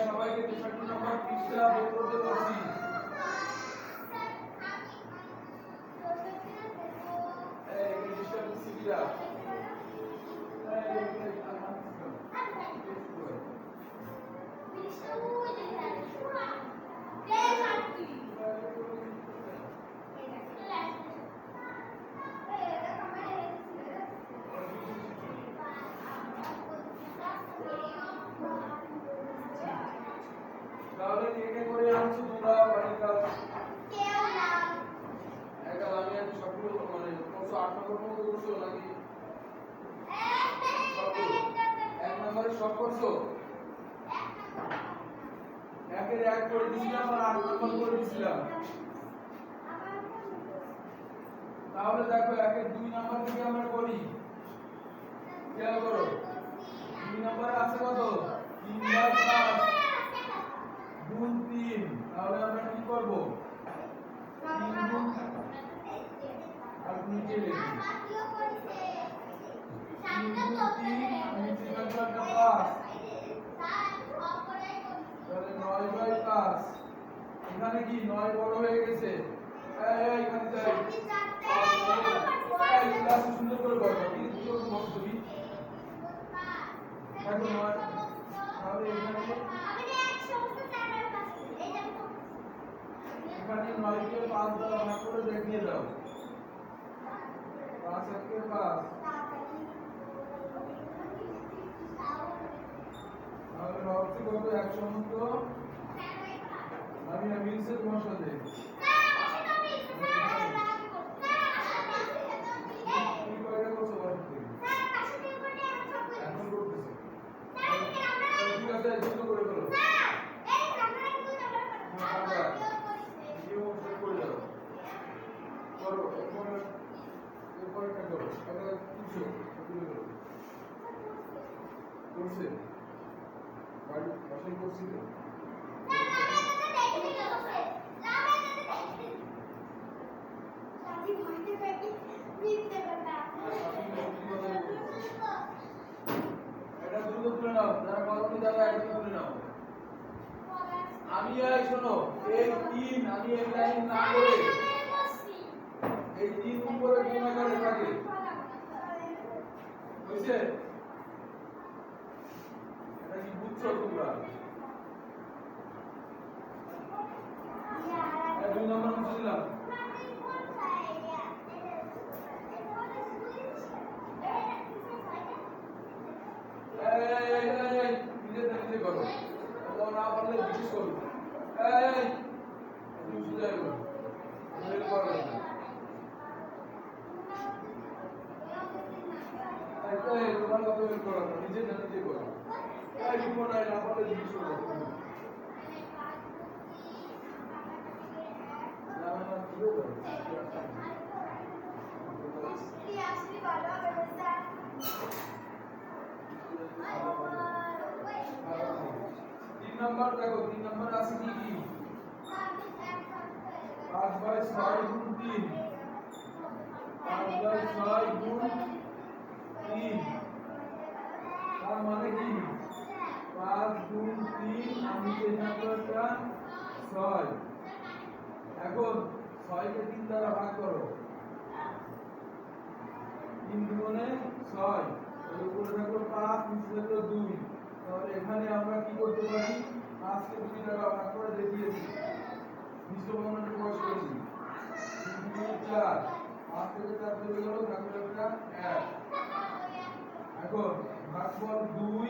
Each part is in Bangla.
সবাইকে 63 নম্বর পৃষ্ঠা বের করতে বলছি। এই পৃষ্ঠা সিরিয়া তাহলে কে কে করে আনছো তোমরা বাড়ির কাজ? কেউ না। একা আমি আজ সবগুলো মানে করছো 8 নম্বর পর্যন্ত করছো নাকি? এক নম্বরে সব করছো? একের এক করে দিছিলাম আর 8 নম্বর করে দিছিলাম। তাহলে দেখো একের 2 নম্বর থেকে আমরা করি। খেয়াল করো 2 নম্বরে আছে কত? 3/5 গুণ 3। তাহলে আমরা কি করব? 3 গুণ আর নিচে লিখি 3 গুণ 3 নিচে থাকবে একটা 5 তাহলে 9/5 এখানে কি 9 বড় হয়ে গেছে। এই এখানে যাই এই ক্লাস সুন্দর করে বসো কি সুন্দর করে বসো তুমি দেখো 9 তাহলে এখানে 9 কে 5 দ্বারা ভাগ করে দেখিয়ে দাও। 5 একে 5 তাহলে ভাবছি কত 100 মতো আমি মিলছে তোমার সাথে কি কয়টা করছো বাড়িতে? এখন করতেছো ঠিক আছে দ্রুত করে ফেলো। করো এরপর একটা করো এটা কিছু তুলে করো করছে বাড়ি বাসায় করছি তো এটা দ্রুত তুলে নাও যারা কলমি দাদা এটা তুলে নাও। আমি এই শোনো এই 3 আমি এই লাইন না করে এই 3 উপরে গুণ আকারে থাকে বুঝছে? এটা কি বুঝছো তোমরা? এই 2 নম্বর মুছে দিলাম। এই নিজে করো তো না পারলে জিজ্ঞেস করো। এই তুমি সুজাই করো বের করো না এই তোমার কথা বের করো না নিজে করো। এই বিপদ নাই না পারলে জিজ্ঞেস করো না না তুই করো কি আসলে ভালো হবে স্যার 3 নম্বর দেখো 3 নম্বর আছে কি কি 5/6 গুণ 3 5/6 গুণ 3 তার মানে কি 5 গুণ 3 আমি এই নাম্বারটা 6 এখন 6 কে 3 দ্বারা ভাগ করো 3 গুণে 6 এর উপরে থাকলো 5 নিচে থাকলো 2 তাহলে এখানে আমরা কি করতে পারি 5 কে 2 দ্বারা ভাগ করে দেখিয়েছি নিচে বানানোর প্রকাশ করেছি 3 গুণ 4 5 থেকে 4 চলে গেল থাকলো একটা 1 এখন ভাগফল 2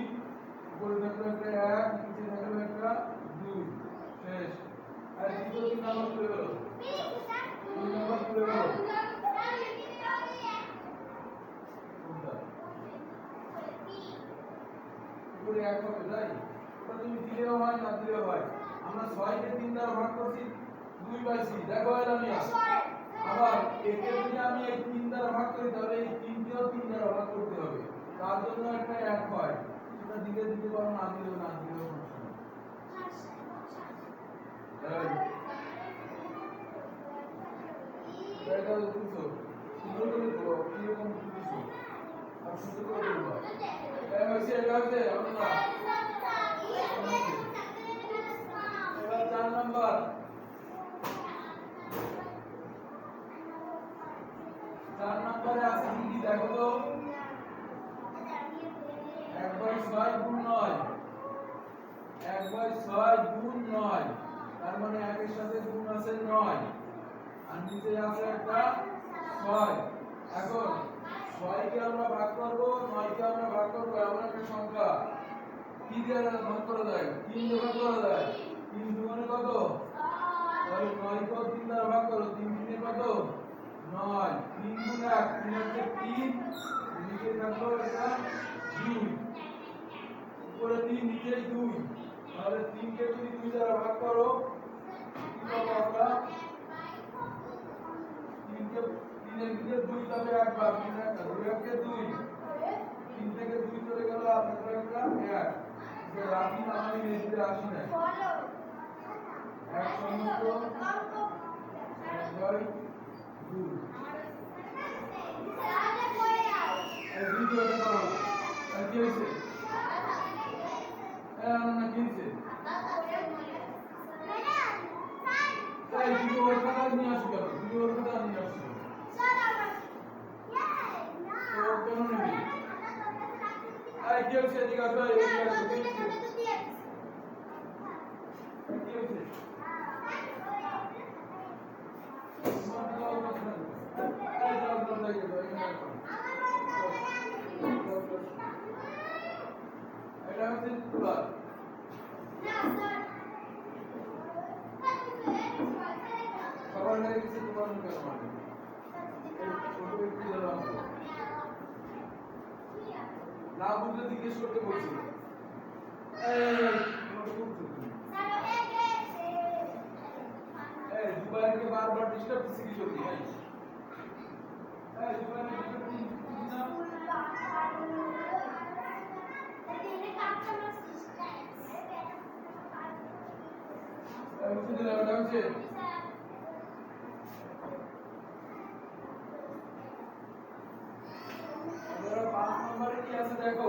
উপরে থাকলো একটা 1 নিচে থাকলো একটা 2 শেষ আর দ্বিতীয় 3 নম্বর চলে গেল 3 নম্বর চলে গেল উপরে 1 হবে তাই ওটা তুমি দিলেও হয় না দিলেও হয়। আমরা 6 কে 3 দ্বারা ভাগ করছি 2/3 দেখো এলামিয়া আবার একে যদি আমি এই 3 দ্বারা ভাগ করি তাহলে এই 3 কেও 3 দ্বারা ভাগ করতে হবে তার জন্য একটা 1 হয় সেটা দিলে দিতে পারো না দিলেও সমস্যা নেই। এটা বুঝছো সুন্দর করে বলো কি রকম বুঝছো আর সুন্দর করে বলো এই হইছে এটা হইছে আমরা নাম্বার 4 নম্বরে আছে কি দেখো তো 1/6 গুণ 9 1/6 গুণ 9 তার মানে 1 এর সাথে গুণ আছে 9 আর নিচে আছে একটা 6 এখন 6 কে আমরা ভাগ করব 9 কে আমরা ভাগ করব এমন একটা সংখ্যা কি দিয়ে ভাগ করা যায় 3 দিয়ে ভাগ করা যায় 3 দুগুণে কত তাহলে 9 কে 3 দ্বারা ভাগ করো 3 3 কত 9 3 গুণ 1 3 হচ্ছে 3 নিচে থাকলো এটা 2 উপরে 3 নিচে 2 তাহলে 3 কে যদি 2 দ্বারা ভাগ করো কি পাবো আমরা 3 কে 3 এর দিকে 2 যাবে একবার 3 একটা 2 কে 2 3 থেকে 2 চলে গেল আর একটা 1 যে রাখি না আমি নিচে আসি না এক সমস্ত 1/2 এই ভিডিওটা করো আর কি হইছে না কিনছে তাই ভিডিওর কথা নিয়ে আসো কেন ভিডিওর কথা নিয়ে আসো তো কেন নেবে এই কি হইছে এদিকে আসো এদিকে আসো কি হইছে কি হইছে এটা হচ্ছে তুলা সবার হয়ে গেছে তোমার কেন মানে ছোট ব্যক্তি যারা আছে না বুঝলে জিজ্ঞেস করতে বলছি जुबाइर के बार-बार डिस्टर्ब किसी की होती है जुबाइर ने डिस्टर्ब की ना मुझे लग रहा है मुझे अगर 5 नंबर की ऐसे देखो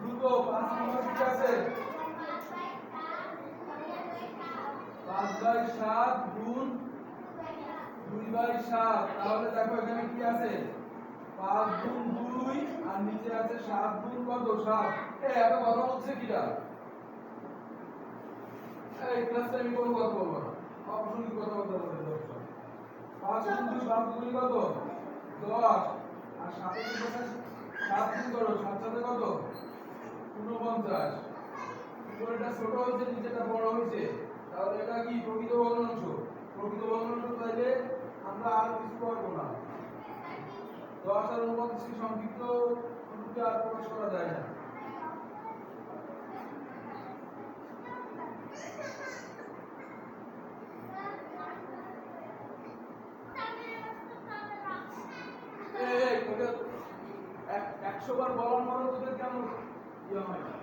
रुको 5 नंबर की कैसे 5/7 গুণ 2/7 তাহলে দেখো এখানে কি আছে 5 গুণ 2 আর নিচে আছে 7 গুণ কত 7 এত কথা বলছে কিরা এই ক্লাসে আমি কোনো কথা বলবো না অপশন কি কথা বলতে হবে 5 গুণ 2 7 গুণ কত 10 আর 7 এর সাথে 7 গুণ করো 7 সাথে কত 49 উপরেটা ছোট হয়েছে নিচেটা বড় হয়েছে তাহলে এটা কি প্রকৃত ভগ্নাংশ তাইলে আমরা আর কিছু করব না 10 আর 29 কে সংক্ষিপ্ত রূপে আর প্রকাশ করা যায় না এই তোকে 100 বার বলার পরেও তোদের কেন ইয়ে হয় না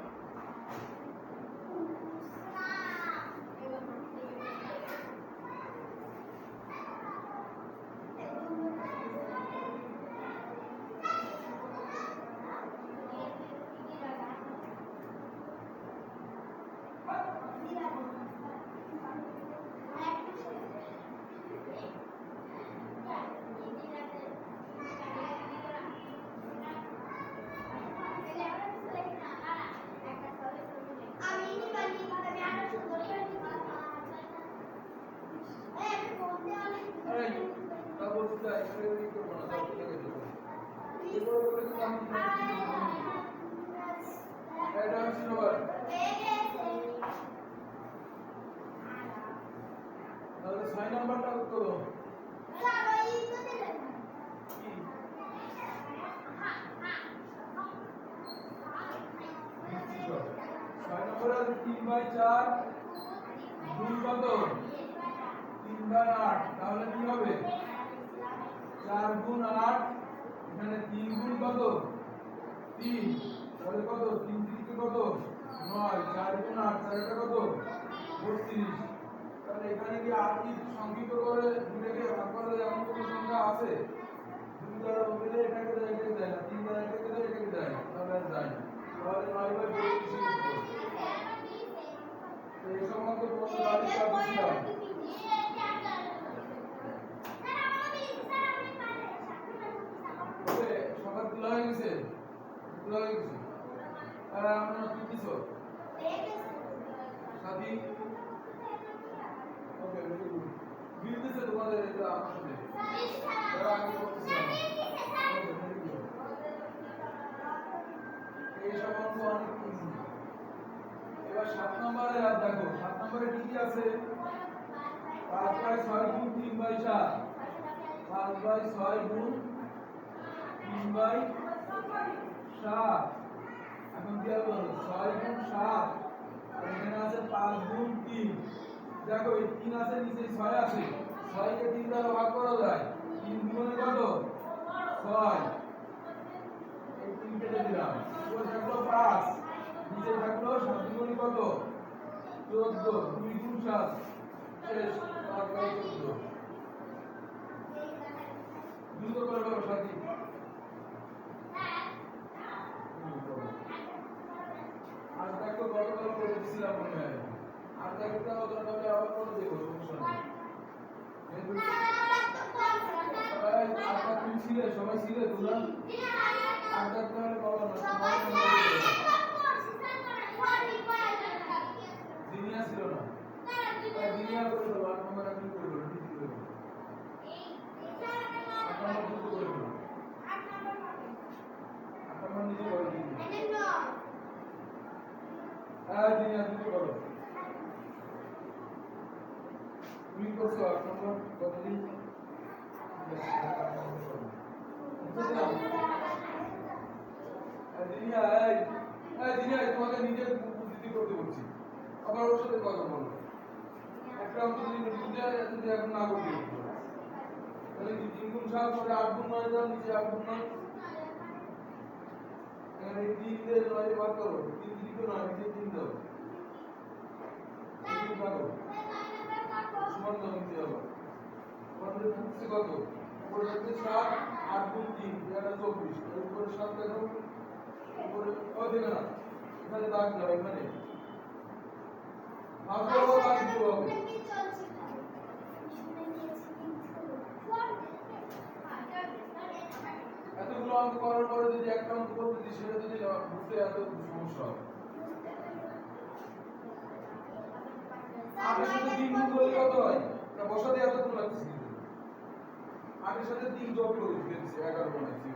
ছয় নাম্বারটা করো ছয় নম্বরে আছে 3/4 গুণ কত 3/8 তাহলে কি হবে 4 গুণ 8 এখানে 3 গুণ কত 3 তাহলে কত 3 3 কত 9 4 গুণ 8 4 টা কত 32 তাহলে এখানে কি আর কি সংক্ষিপ্ত করে দুটোকে ভাগ করা যায় এমন কোনো সংখ্যা আছে দুই দ্বারা বললে এটাকে যায় এটাকে যায় না তিন দ্বারা এটাকে যায় এটাকে যায় না তাহলে আর যায় না তাহলে 9/32 এই সম্বন্ধে দিলাম আসলে যারা আগে করতেছিলাম এই সব অঙ্ক অনেক ইজি। এবার 7 নম্বরে আর দেখো 7 নম্বরে কি কি আছে 5/6 গুণ 3/7 5/6 গুণ 3/7 এখন কি হবে 6 গুণ 7 আর এখানে আছে 5 গুণ 3 দেখো এই 3 আছে নিচে 6 আছে 6 কে 3 দ্বারা ভাগ করা যায় 3 গুণে কত 6 এই 3 কেটে দিলাম উপরে থাকলো 5 নিচে থাকলো 7 গুণে কত 14 2 গুণ 7 শেষ 5/14 দ্রুত করে বলো সাথী আর দেখো গতকাল করে দিছিলাম মনে হয় আর দেখো ওটা আবার করে দেবো সমস্যা নেই আটটা তুমি ছিলে সবাই ছিলে তোমরা আটটা তাহলে বলো না জিনিয়া ছিল না জিনিয়া করে দেবো 8 নম্বর আপনি করে দেবো ঠিক করে দেবো 8 নম্বর দ্রুত করে দেবো 8 নম্বর নিজে করে দিন হ্যাঁ জিনিয়া দ্রুত করো তুমি করছো 8 নম্বর কতদিন তোমাকে নিজের বুদ্ধিতে করতে বলছি আবার ওর সাথে কথা বলো একটা অঙ্ক যদি এখন না করতে তাহলে কি 3 গুণ 7 পরে 8 গুণ 9 দাও নিচে 8 গুণ 9 এখানে 3 দিয়ে 9 ভাগ করো 3 3 তো 9 নিচে 3 দাও 3 ভাগ করো সমান দাও নিচে আবার আমাদের থাকছে কত উপরে থাকছে 7 8 গুণ 3 এটা 24 এর উপরে 7 দেখো উপরে ও দেখো না এখানে দাগ দাও এখানে ভাগ করো দাগ দিতে হবে এতগুলো অঙ্ক করার পরে যদি একটা অঙ্ক করতে দিই সেটা যদি বুঝতে এত সমস্যা হবে 8 এর সাথে 3 গুণ করলে কত হয় এটা বসাতে এতক্ষণ লাগছে 8 এর সাথে 3 যোগ করে দিয়েছি 11 বানাইছি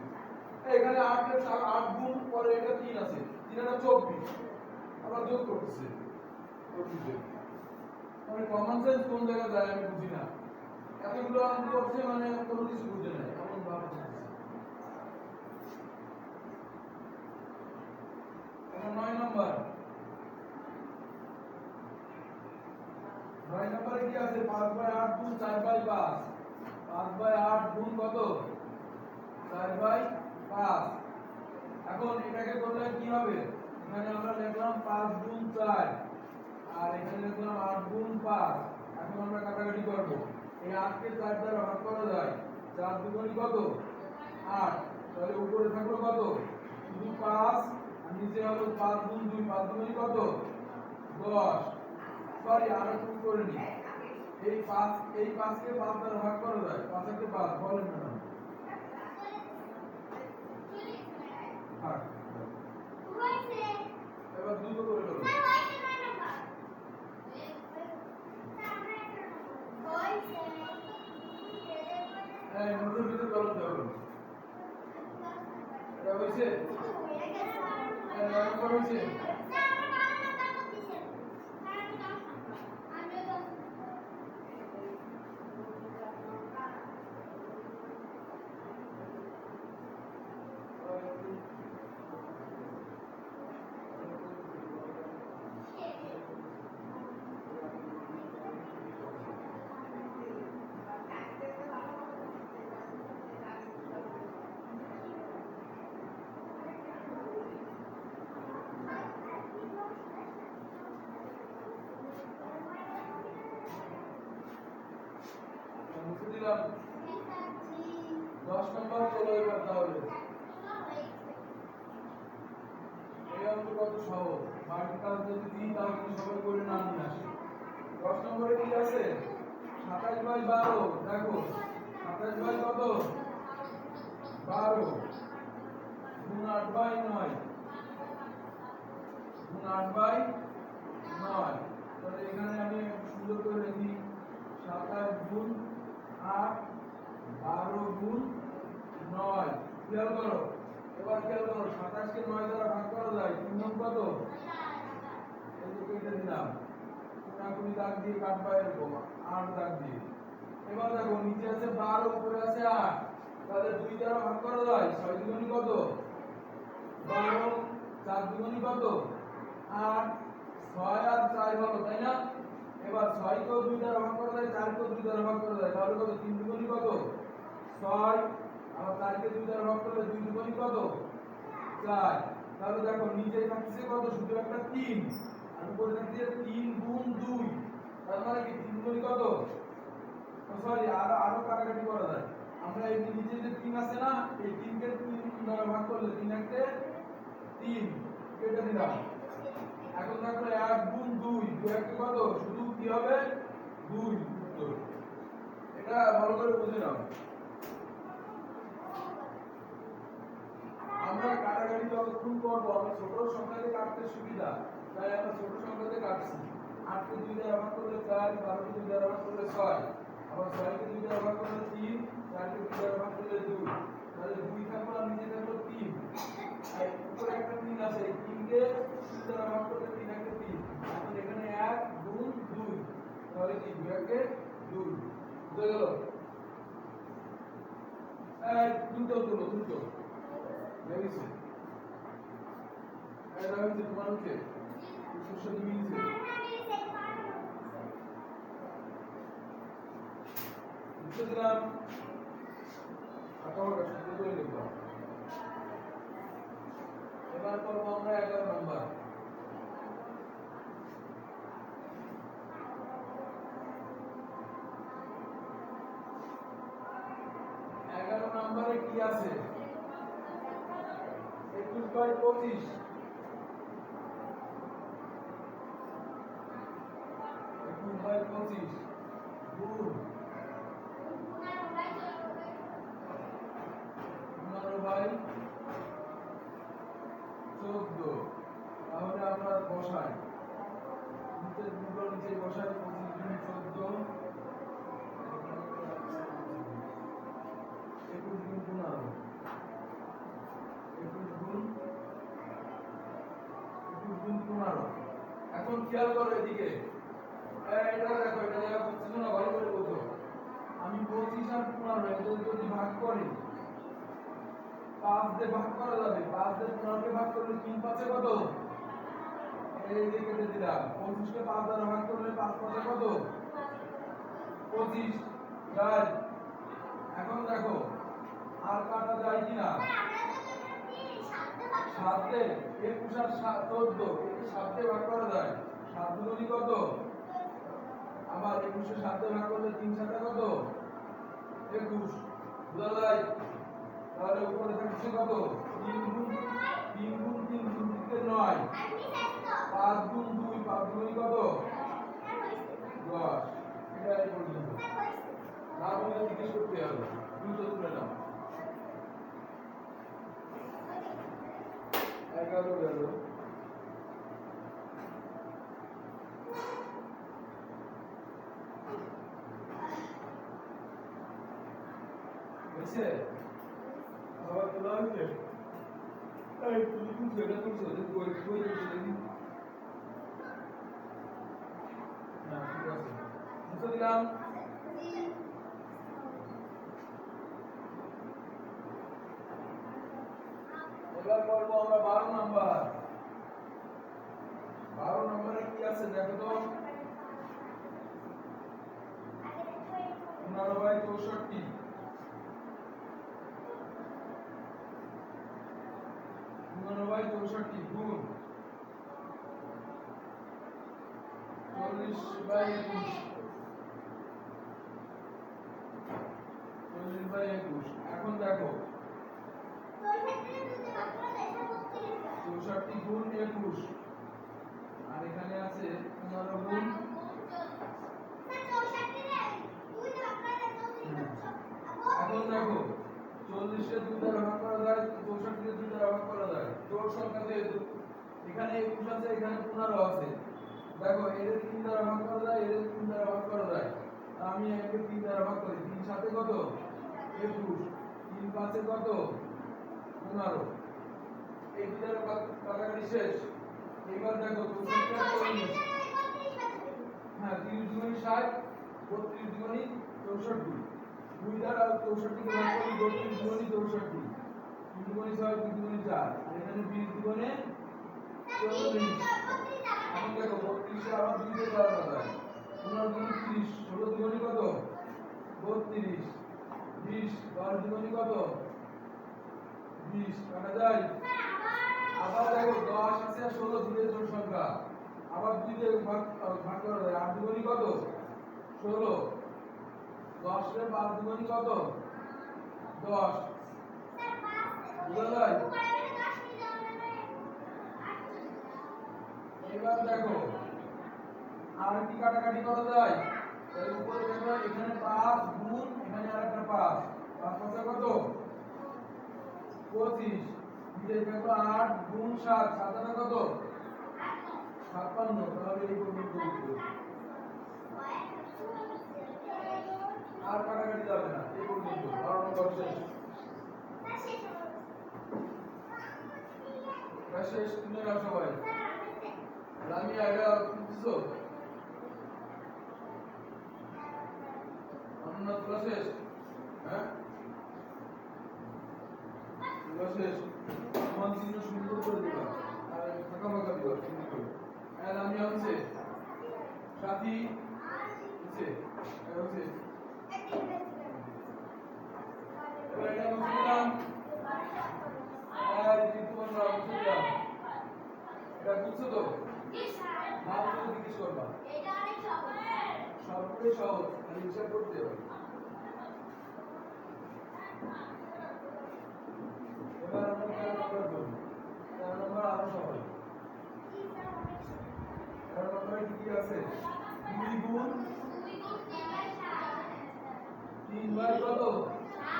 এখানে 8 এর 8 গুণ পরে এটা 3 আছে 3 এটা 24 আবার যোগ করতেছে মানে কমন সেন্স কোন জায়গায় যায় আমি বুঝি না এতগুলো অঙ্ক করছে মানে কোনো কিছু বুঝে নাই এমন ভাব করতেছে এখন 9 নম্বর 9 নম্বরে কি আছে 5/8 গুণ 4/5 5/8 গুণ কত 4/5 এখন এটাকে করলে কি হবে এখানে আমরা লিখলাম 5 গুণ 4 আর এখানে লিখলাম 8 গুণ 5 এখন আমরা কাটাকাটি করব এই 8 কে 4 দ্বারা ভাগ করা যায় 4 দুগুণ কত 8 তাহলে উপরে থাকলো কত শুধু 5 আর নিচে হলো 5 গুণ 2 5 দুগুণ কত 10 সরি আর একটু করে নি এই 5 কে 5 দ্বারা ভাগ করা যায় 5 কে 5 বলেন না হ্যাঁ এবার দ্রুত করে দাও এই নোটের ভিতরে কলম দাও এটা হইছে এটা নম্বর হইছে দিলাম 10 নম্বর চলো এবার তাহলে এই অঙ্ক কত সহজ ভার্টিকাল যদি দিই তাহলে সবাই করে নাম নিয়ে আসে 10 নম্বরে কি আছে 27/12 দেখো 27 কত 12 গুণ 8/9 গুণ 8/9 তাহলে এখানে আমি সুন্দর করে লিখি 27 গুণ 8 খেয়াল করো, এবার খেয়াল করো 27 কে 9 দ্বারা ভাগ করা যায় 3 নং কত? এই যে কেটে দিলাম, কোনাকুনি দাগ দিয়ে কাটবা এরকম 8 দাগ দিয়ে। এবার দেখো নিচে আছে 12 উপরে আছে 8, তাহলে 2 দ্বারা ভাগ করা যায় 6 দুগুণী কত? 12, 4 দুগুণী কত? 8, 6 আর 4 হলো, তাই না? এবার 6 কেও 2 দ্বারা ভাগ করা যায়, 4 কেও 2 দ্বারা ভাগ করা যায়, তাহলে কত? 3 দুগুণী কত? 6, আবার 4 কে 2 দ্বারা ভাগ করলে 2 দুগুণী কত? 4। তাহলে দেখো নিচে থাকছে কত? শুধু একটা 3, আর উপরে থাকছে 3 গুণ 2, তার মানে কি 3 দুগুণী কত? সরি, আরো কাটাকাটি করা যায়। আমরা এই নিচে যে 3 আছে না, এই 3 কে 3 দ্বারা ভাগ করলে 3 একে 3 কেটে দিলাম। এখন দেখো 1 গুণ 2, 2 একে কত? শুধু কি হবে? 2 উত্তর। এটা ভালো করে বুঝে নাও। আমরা কাটাকাটি যতক্ষণ করব, আমরা ছোট সংখ্যাতে কাটতে সুবিধা, তাই আমরা ছোট সংখ্যাতে কাটছি। 8 কে 2 দ্বারা ভাগ করলে 4, 12 কে 2 দ্বারা ভাগ করলে 6, আবার 6 কে 2 দ্বারা ভাগ করলে 3, 4 কে 2 দ্বারা ভাগ করলে 2, তাহলে 2 থাকলো আর নিচে থাকলো 3, আর উপরে একটা 3 আছে, এই 3 কে 2 দ্বারা ভাগ করলে 3 একে 3, এখন এখানে 1 গুণ 2, তাহলে কি 2 একে 2 বুঝে গেল? এই দুটো তুলো, দুটো ভেবেছি এটা হচ্ছে তোমার হচ্ছে কিছুর সাথে মিলছে। বুঝতে দিলাম, আঁকাবাঁকা সুন্দর করে লিখলাম। এবার করবো আমরা 11 নম্বর। নম্বরে কি আছে? 21/25, 21/25 গুণ 15/14, তাহলে আমরা বসাই নিচে দুটো, নিচে বসাই 25 গুণ 14, 21 গুণ 15, 21 গুণ 15। এখন খেয়াল করো এদিকে, এটা দেখো, এটা জায়গা বুঝছো না? ভালো করে বোঝো। আমি 25 আর 15 এদের যদি ভাগ করি, 5 দিয়ে ভাগ করা যাবে, 5 দিয়ে 15 কে ভাগ করলে 3 পাঁচে কত? এই যে কেটে দিলাম। 25 কে 5 দ্বারা ভাগ করলে 5 পাঁচে কত? 25, রাইট। এখন দেখো আর কাটা যায় কিনা? 7 দিয়ে 21 আর 14, একে 7 দিয়ে ভাগ করা যায়, 7 দুগুণী কত? আবার 21 এর 7 দিয়ে ভাগ করলে 3 7 কত? 21, বুঝা যায়? তাহলে উপরে থাকছে কত? 3 গুণ 3 গুণ 3 গুণ 9, 5 গুণ 2, 5 দুগুণী কত? 10। এটা এই পর্যন্ত। না বলে জিজ্ঞেস করতে হবে, দুটো তুলে নাও। 11 গেল। হয়েছে? আবার তোলা হয়েছে? এই তুমি কি সেটা করছো? যে কই কই করছো দেখি? না, ঠিক আছে, মুছে দিলাম। এবার করবো আমরা 12 নাম্বার। 12 নম্বরে কি আছে দেখো তো? 15/64, 15/64 গুণ 40/21, 40/21। এখন দেখো 64 গুণ 21, আর এখানে আছে 15 গুণ। এখন দেখো 40 কে 2 দ্বারা ভাগ করা যায়, 64 কে 2 দ্বারা ভাগ করা যায়, জোড় সংখ্যা যেহেতু। এখানে 21 আছে, এখানে 15 আছে। দেখো এদের 3 দ্বারা ভাগ করা যায়, এদের 3 দ্বারা ভাগ করা যায়। আমি একে 3 দ্বারা ভাগ করি, 3 7 কত? 21, 3 5 কত? 15 এই দুটার কাটাকাটি শেষ। এবার দেখো 64 আর 40 হ্যাঁ 30 দুগুণে 60 32 দুগুণে 64 2 দ্বারা 64 কে ভাগ করি 32 দুগুণে 64 3 দুগুণে 6 3 দুগুণে 4 আর এখানে 20 দুগুণে 40 এখন দেখো 32 এ আবার 2 দিয়ে যাওয়া যায় 15 দুগুণে 30 16 দুগুণে কত 32 20 10 দুগুণে কত 20 কাটা যায় আবার দেখো 10 আছে আর 16 দুইয়ের জোড় সংখ্যা আবার 2 দিয়ে ভাগ করা যায় 8 দুগুণে কত 16 10 এর 5 দুগুণে কত 10 বুঝা যায় এবার দেখো আর কি কাটাকাটি করা যায় এর উপরে দেখো এখানে 5 গুণ এখানে আরেকটা 5 5 পাঁচা কত 25 নিচে দেখো 8 গুণ 7 7 আনা কত 56 তাহলে এই পর্যন্ত আর কাটাকাটি যাবে না এই পর্যন্ত 12 নম্বর শেষ শেষ তুমি নাও সবাই আমি আগে বুঝছো অন্য তোলা শেষ হ্যাঁ তোলা শেষ তোমার চিহ্ন সুন্দর করে দিবা আর ফাঁকা ফাঁকা দিবা সুন্দর করে আর আমি হচ্ছে সাথী হচ্ছে হচ্ছে এবার এটা মুছে দিলাম আর তোমার নাম মুছে দিলাম এটা বুঝছো তো নাম তো জিজ্ঞেস করবা এটা অনেক সহজ সবটাই সহজ খালি হিসাব করতে হবে এবার আমরা 13 নম্বর করব 13 নম্বর আরো সহজ 13 নম্বরে কি আছে 2 গুণ 3 বাই কত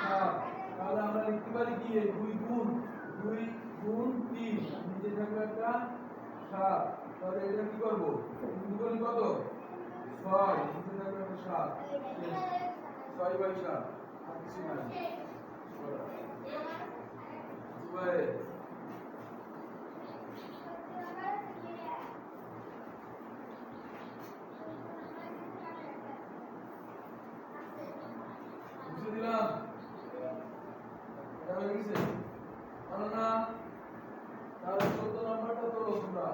7 তাহলে আমরা লিখতে পারি কি 2 গুণ 3 নিচে থাকবে একটা 7 তাহলে এটা কি করব 2 গুণ কত 6 নিচে থাকবে একটা 7 6 বাই 7 আর কিছু নাই বাই বুঝে দিলাম এটা হয়ে গেছে আর না তাহলে 14 নম্বরটা তোলো তোমরা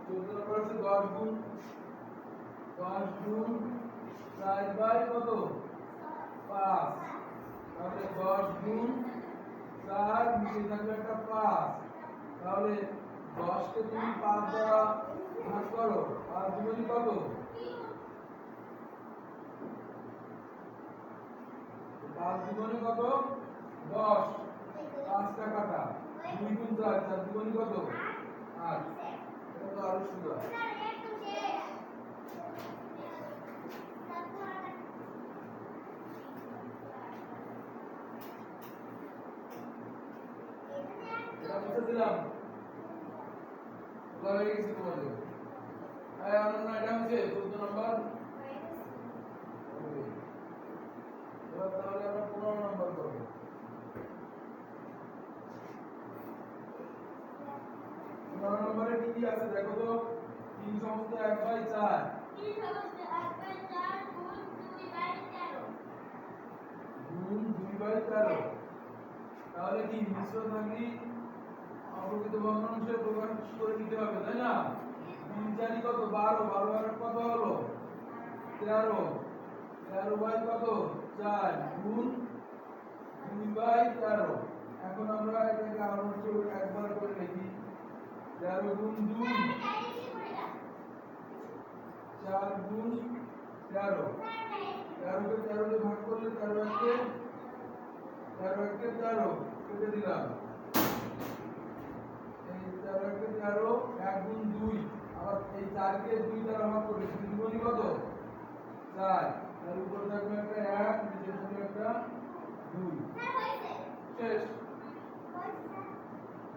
14 নম্বর আছে 10 গুণ 4 বাই কত 5 তাহলে 10 গুণ 4 নিচে থাকবে একটা 5 তাহলে 10 কে তুমি 5 দ্বারা ভাগ করো 5 দুগুণে কত 5 দুগুণে কত 10 5 টা কাটা 2 গুণ 4 4 দুগুণে কত 8 এটা তো আরো সুন্দর এটা বুঝে দিলাম বলা হয়ে গেছে তোমাদের আয় অনন্য এটা হচ্ছে 14 নম্বর এবার তাহলে আমরা 15 নম্বর করব 15 নম্বরে কি আছে দেখো তো 3 সমস্ত 1/4 3 সমস্ত 1/4 গুণ 2/13 তাহলে কি মিশ্র থাকলে অবকৃত ভগ্নাংশে প্রকাশ করে দিতে হবে তাই না 3 জানি কত 12 12 আর কত হলো 13 13 বাই কত 4 গুণ 2/13 এখন আমরা এটাকে আরো একবার করে লিখি 13 গুণ 2 4 গুণ 13 13 কে 13 দিয়ে ভাগ করলে 13 কে 13 কেটে দিলাম এই 13 কে 13 1 গুণ 2 আবার এই 4 কে 2 দ্বারা ভাগ করলে 2 গুণ কত 4 তার উপর থাকবে একটা 1 নিচে থাকবে একটা 2 শেষ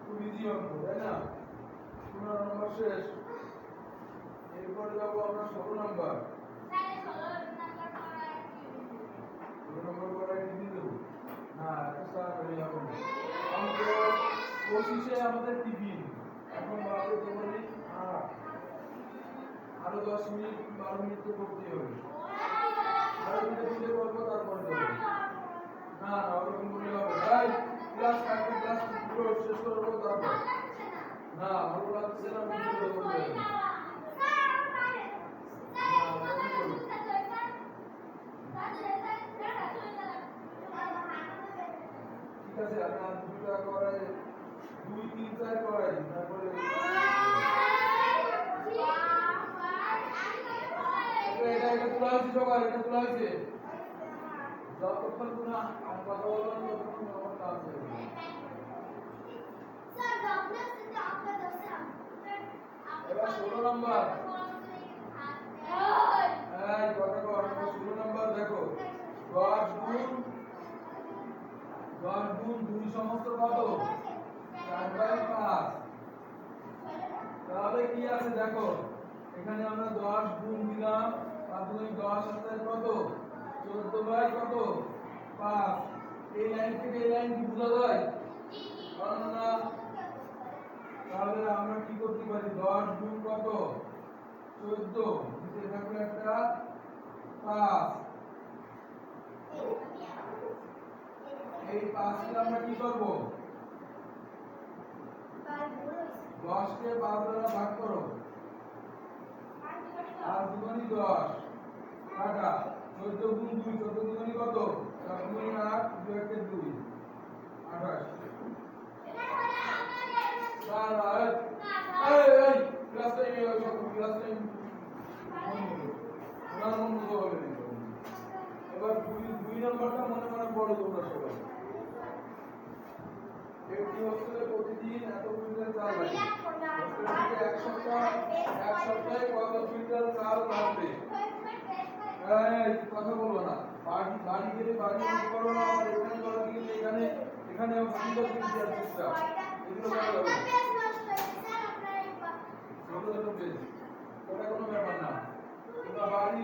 খুব ইজি অঙ্ক তাই না 15 নম্বর শেষ এরপরে যাবো আমরা 16 নাম্বার। 16 নাম্বার করাই কি দেব? না, এটা তাড়াতাড়ি হবে না। অঙ্ক 25 আমাদের টিফিন। এখন বাজে তো বলি আরো 10 মিনিট 12 মিনিট তো করতেই হবে। আরো দুটো করবো তারপরে দেবো। না না ওরকম বললে হবে। ভাই ক্লাস পুরো শেষ করবো তারপর। না ভালো লাগছে না ভিডিও করতে। ঠিক আছে আমি আর দুটো করাই 2 3 4 করাই তারপরে এটা তোলা হয়েছে সবাই এটা তোলা হয়েছে যতক্ষণ না আর কথা বললাম ততক্ষণ আমার কাজ হয়ে যাবে এবার 16 নাম্বার এই কথা কর 16 নাম্বার দেখো 10 গুণ 2 সমস্ত কত 4/5 তাহলে কি আছে দেখো এখানে আমরা 10 গুণ দিলাম আর 2 10 আছে কত 14 কত 5 এই লাইন থেকে এই লাইন কি বোঝা যায় না তাহলে আমরা কি করতে পারি 10 গুণ কত 14 নিচে থাকবে একটা 5 এই 5 কে আমরা কি করব 10 কে 5 দ্বারা ভাগ করো আর দুগুণী 10 কাটা 14 গুণ 2 14 দুগুণী কত 7 গুণ 8 2 1 2 28 তাহলে এই ক্লাস টাইমে ক্লাস টাইম মন মতো হবে এবার 2 নম্বরটা মনে মনে পড়ো তোমরা সবাই একটি হোস্টেলে প্রতিদিন এত কুইন্টাল চাল লাগে হোস্টেলে এক সপ্তাহে কত কুইন্টাল চাল লাগবে এই কথা বলবো না বাড়ি গেলে বাড়ি করো না আর এখানে করো গেলে এখানে সুন্দর দিন দেওয়ার চেষ্টা এগুলো করা যাবে ছোট পেজ ওটা কোনো ব্যাপার না তোমরা বাড়ি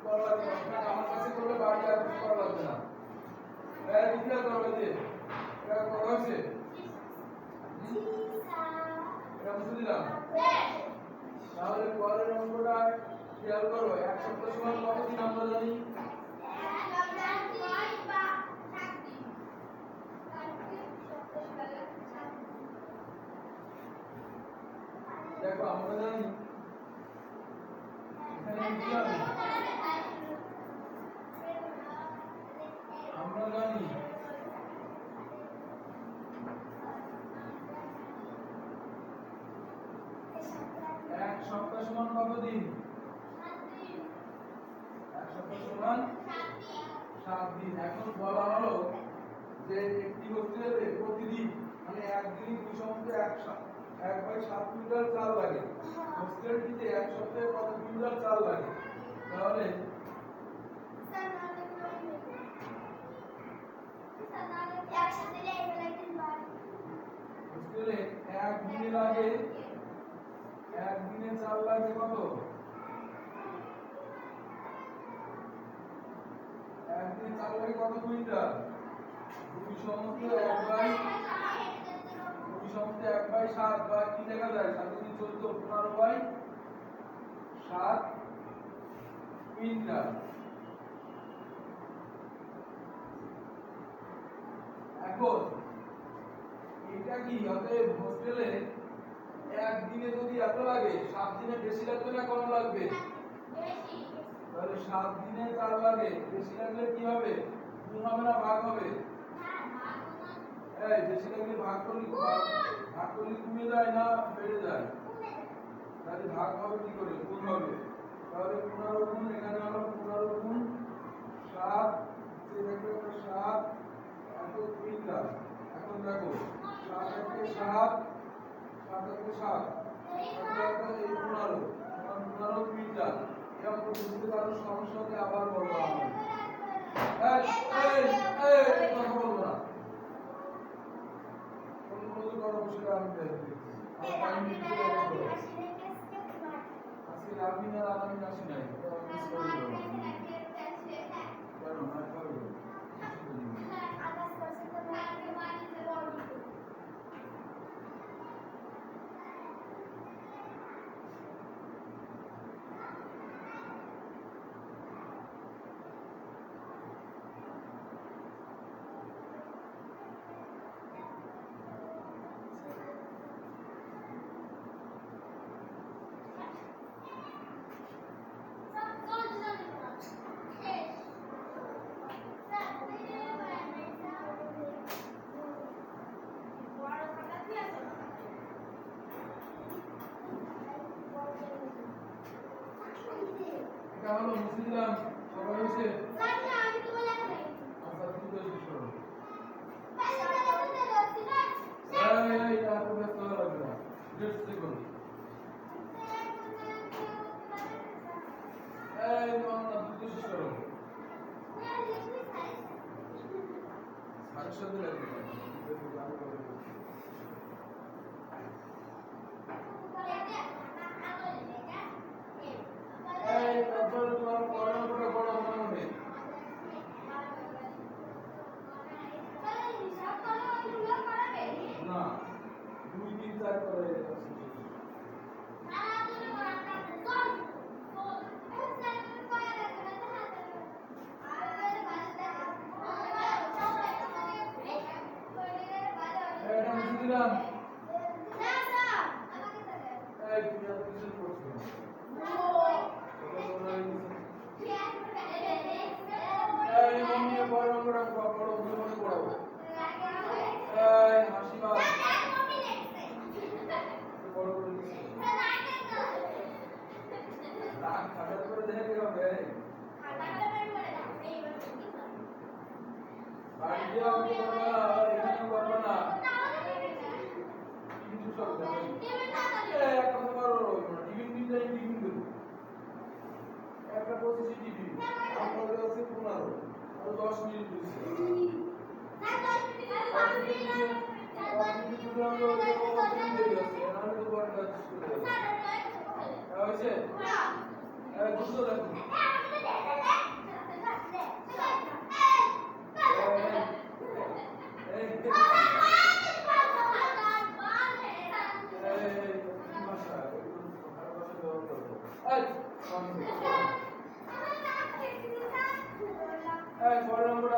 করা লাগবে না আমার কাছে করলে বাড়ি আর কিছু করা লাগবে না লিখে করবে যে এটা করা হয়েছে এটা বুঝে দিলাম তাহলে পরের অঙ্কটা খেয়াল করো এক সপ্তাহ সমান কত দিন আমরা জানি দেখো আমরা জানি এখানে কি হবে আমরা জানি এক সপ্তাহ সমান কত দিন 7 দিন এক সপ্তাহ সমান 7 দিন এখন বলা হলো যে একটি হোস্টেলে প্রতিদিন মানে একদিন 2 সমস্ত 1/7 কুইন্টাল চাল লাগে হোস্টেলটিতে এক সপ্তাহে কত কুইন্টাল চাল লাগে তাহলে হোস্টেলে একদিনে লাগে একদিনে চাল লাগে কত একদিনে চাল লাগে কত কুইন্টাল 2 সমস্ত 1/7 বা কি লেখা যায় 7 × 14 15/7 কুইন্টাল এখন এটা কি অতএব হোস্টেলে একদিনে যদি এত লাগে 7 দিনে বেশি লাগবে না কম লাগবে বেশি তাহলে 7 দিনে চাল লাগে বেশি লাগলে কি হবে গুণ হবে না ভাগ হবে এই বেশি লাগলে ভাগ করলে কমে যায় না বেড়ে যায় তাহলে ভাগ হবে কি করে গুণ হবে তাহলে 15 গুণ এখানে হলো 15 গুণ 7 দেখো 7 এত কুইন্টাল এখন দেখো 7 থেকে 7 7 থেকে 7 তাহলে এই 15 কুইন্টাল এরকম বুঝতে পারো সমস্যাতে আবার বলবো আমি এই কথা বলবো না কোন করো সেটা আমি দেখছি আমার টাইম দিতে হবে আজকে আজকে রাবিন আর আলামিন আসি নাই মিস করে দিল কেন না খাবে এটা হলো মুসলিম সবাই হয়েছে স্যার না আমি তো বলে নাই আচ্ছা তুমি তো শেষ করো ভাই আমরা বলতে যাচ্ছি স্যার এই আর তো ব্যস্ত হওয়া লাগবে না জাস্ট সেকেন্ড এই মামলা দুটো শেষ করো সাড়ে সাথে লাগবে এই তারপরে তোমার পড়ানোটা বড় মনে মনে না 2 3 4 করে এটা মুছে দিলাম এই তুমি আর কিছু করছো এই মনে বড় বড় বড় মনে পড়াবো এই হাসিবা বড় বড় রাগ খাবার করে দেখে কি হবে বাড়ি যাও কি করবা এখানে করবা না কিছু সব দেবে এই এক কথা করো টিফিন দিলে টিফিন দেব একটা পঁচিশ টিফিন আমাদের আছে 15 আর 10 মিনিট দিচ্ছে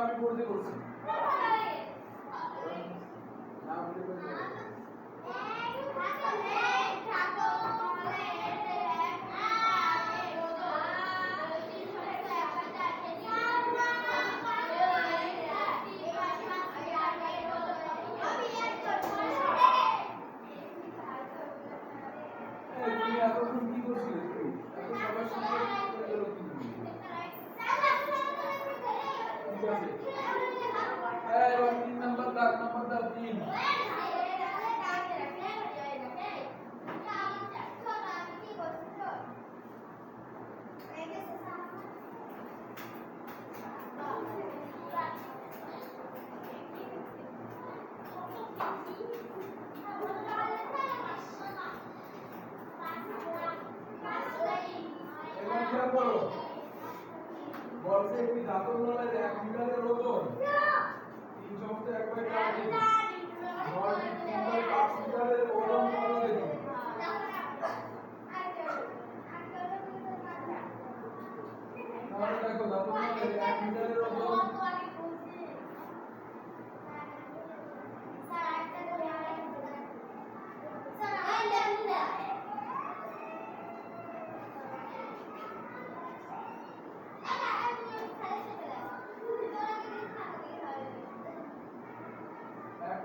আমি পড়তে করছি না বলে এতক্ষণ কি করছিস তুই এত সবার সাথে করে গেল কি তুমি ঠিক আছে এবার 3 নাম্বার দাগ 3 এবার খেয়াল করো বলছে একটি ধাতব নলের 1 মিটারের ওজন 3/1/4 কেজি নল 3/5 মিটারের ওজন কত কেজি তাহলে দেখো ধাতব নলের 1 মিটারের ওজন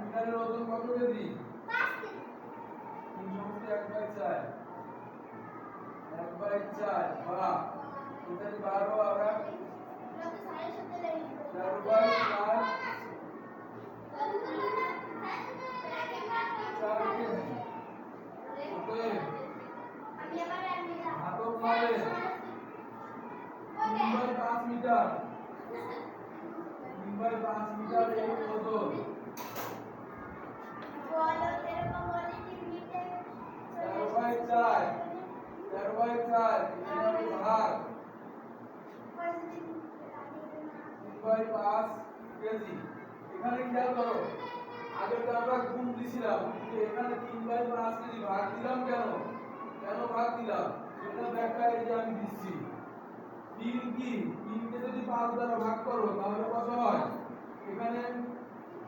মিটারের ওজন কত কেজি 3/1/4 1/4 বাহ এটা 12 আমরা 4/4 মিটার 3/5 মিটার এই ওজন 4/4 ধরো আগে তো আমরা গুণ দিছিলাম, কিন্তু এখানে 3/5 কেজি ভাগ দিলাম কেন? কেন ভাগ দিলাম এটা ব্যাখ্যা এই যে আমি দিচ্ছি। 3 কি 3 কে যদি 5 দ্বারা ভাগ করো তাহলে কত হয়? এখানে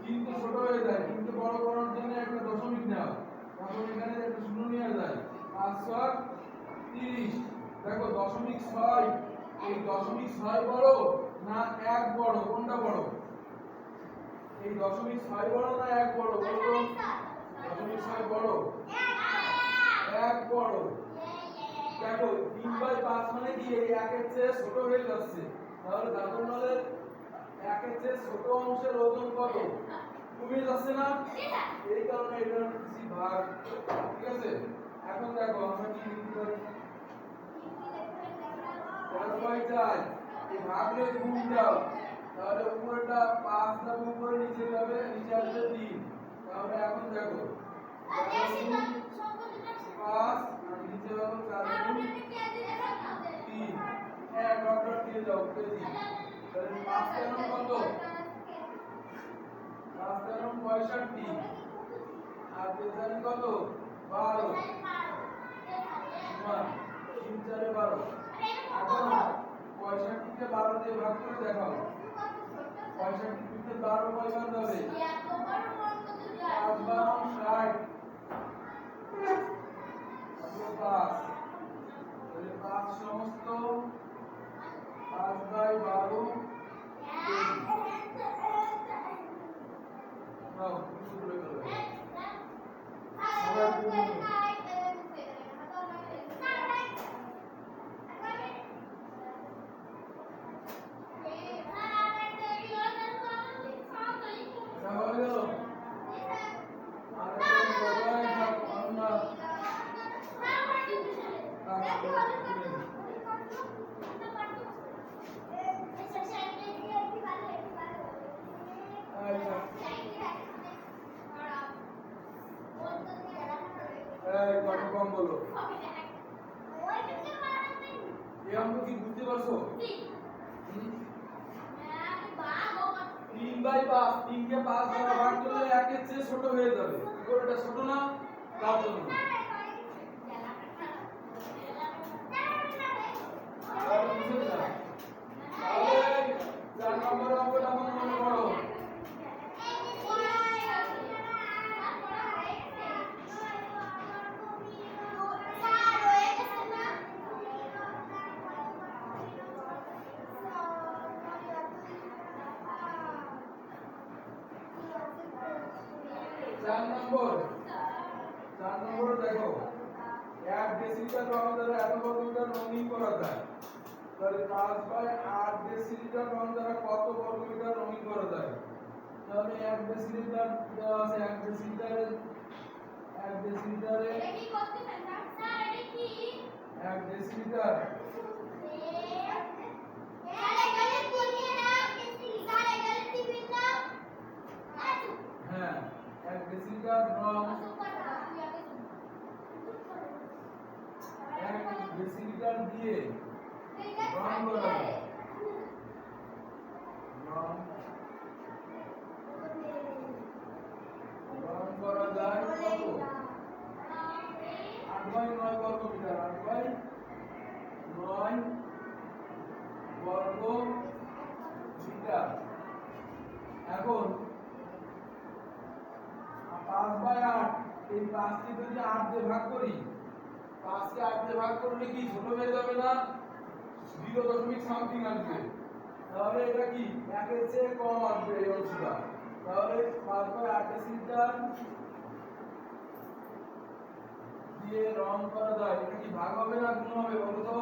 3 তো ছোট হয়ে যায়, 3 কে বড় করার জন্য একটা দশমিক নাও, তখন এখানে একটা শূন্য নিয়ে যায়। 5 6 30। দেখো দশমিক 6, এই দশমিক 6 বড় না 1 বড়? কোনটা বড়? এই দশমিক 6 বড় না 1 বড়? বলো তো। দশমিক 6 বড়, 1 বড়। দেখো 3/5 মানে কি এই 1 এর চেয়ে ছোট হয়ে যাচ্ছে, তাহলে ধাতব নলের 1 এর চেয়ে ছোট অংশের ওজন কত? কমে যাচ্ছে না? এই কারণে এটা হচ্ছে ভাগ। ঠিক আছে, এখন দেখো আমরা কি লিখতে পারি? 4/4 এই ভাগলে গুণ দাও, তাহলে উপরেটা 5 যাবে, উপরে নিচে যাবে, নিচে আসবে 3। তাহলে এখন দেখো 5 আর নিচে হবে 4 3। হ্যাঁ ডট দিয়ে দাও কেজি। তাহলে 5 কেন কত? 5 কেন 65 আর তেজারি কত? 12। সমান 3 4 12। এখন 65 কে 12 দিয়ে ভাগ করে দেখাও। 65 কে 12 কয়বার যাবে? 5 12 60। 5 তাহলে 5 সমস্ত 5/12 নাও শুরু করে দাও। সবাই পূর্ণ হয়ে গেল। আর সবাই সব আমরা এই কত কম বলো। এই অঙ্ক কি বুঝতে পারছো? 3/5, 3 কে 5 দ্বারা ভাগ করলে 1 এর চেয়ে ছোট হয়ে যাবে। কি করে? এটা ছোট না, তার জন্য। তাহলে বুঝে যা। তাহলে 4 নম্বর অঙ্কটা মনে করো। চার নম্বর দেখো 1 ডেসিলিটার রং দ্বারা এত বর্গমিটার রঙিন করা যায়। তাহলে 5/8 ডেসিলিটার রং দ্বারা কত বর্গমিটার রঙিন করা যায়? তাহলে 1 ডেসিলিটার দেওয়া আছে, 1 ডেসিলিটারে এটা কি করতেছেন স্যার? এটা কি 1 ডেসিলিটার হ্যাঁ 1 ডেসিলিটার রং 1 ডেসিলিটার দিয়ে রং করা যায়। রং করা যায় কত? 8/9 বর্গমিটার। 8/9 বর্গমিটার। এখন 5/8, এই 5 কে যদি 8 দিয়ে ভাগ করি, 5 কে 8 দিয়ে ভাগ করলে কি ছোট হয়ে যাবে না? 0 সামথিং আসবে। তাহলে এটা কি 1 এর চেয়ে কম আসবে এই অংশটা। তাহলে 5/8 ডেসিলিটার দিয়ে রং করা যায়। এটা কি ভাগ হবে না গুণ হবে? বলো তো।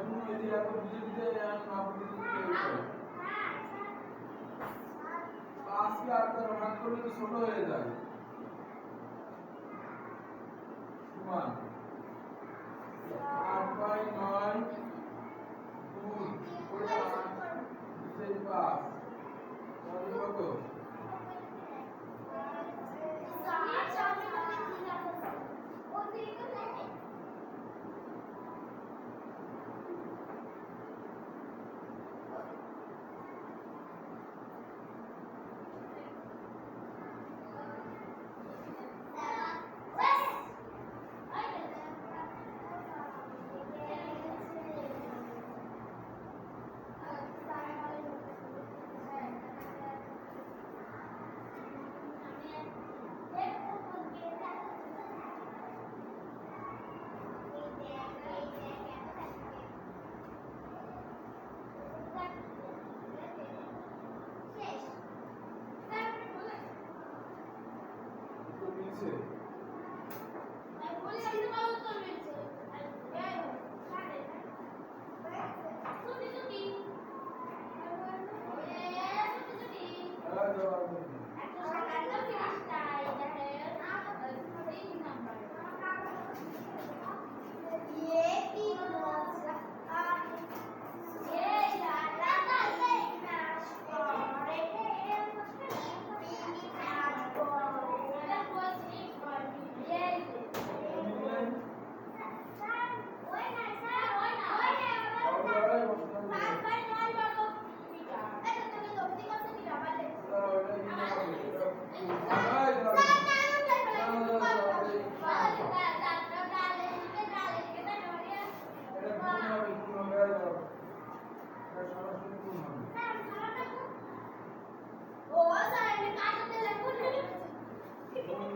গুণ যদি এত বুঝে বুঝে না বুঝে বুঝে 5 কে 8 দ্বারা ভাগ করলে তো ছোট হয়ে যায়। সমান 8/9 গুণ করে 8 নিচে 5, তাহলে কত?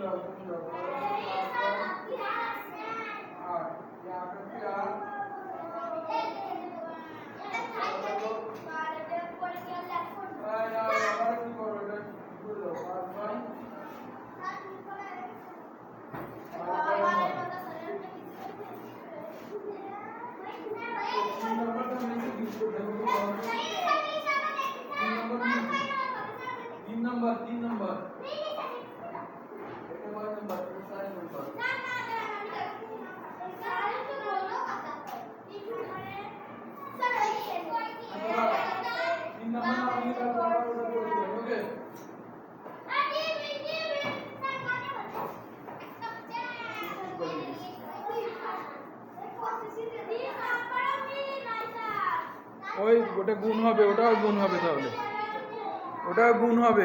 যাও তুমি যাও আর ये आकर के आ আয় না আবার কি করো এটা করে দাও 5 नंबर का मैंने यूज कर दिया तीन नंबर एक बार नंबर सारे नंबर तीन नंबर अपनी का ओके ওই ওটা গুণ হবে ওটাও গুণ হবে তাহলে ওটাও গুণ হবে